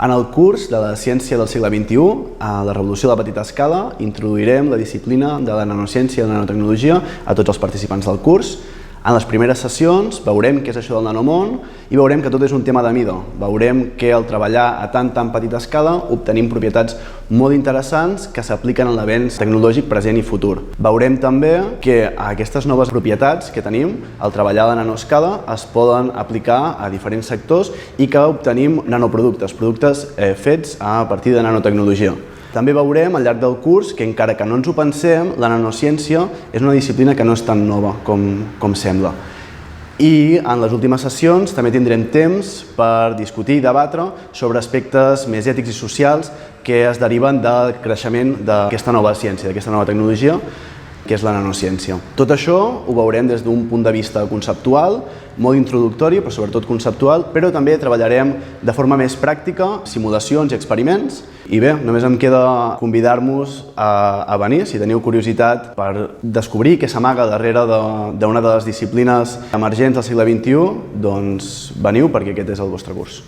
En el curs de la ciència del segle XXI, a la revolució de la petita escala, introduirem la disciplina de la nanociència i la nanotecnologia a tots els participants del curs. En les primeres sessions veurem què és això del nanomón i veurem que tot és un tema de mida. Veurem que al treballar a tan petita escala obtenim propietats molt interessants que s'apliquen en l'avenç tecnològic present i futur. Veurem també que aquestes noves propietats que tenim al treballar a la nanoescala es poden aplicar a diferents sectors i que obtenim nanoproductes, productes fets a partir de nanotecnologia. També veurem al llarg del curs que, encara que no ens ho pensem, la nanociència és una disciplina que no és tan nova com sembla. I en les últimes sessions també tindrem temps per discutir i debatre sobre aspectes més ètics i socials que es deriven del creixement d'aquesta nova ciència, d'aquesta nova tecnologia, que és la nanociència. Tot això ho veurem des d'un punt de vista conceptual, molt introductori, però sobretot conceptual, però també treballarem de forma més pràctica, simulacions i experiments. I bé, només em queda convidar-vos a venir, si teniu curiositat per descobrir què s'amaga darrere d'una de les disciplines emergents del segle XXI, doncs veniu perquè aquest és el vostre curs.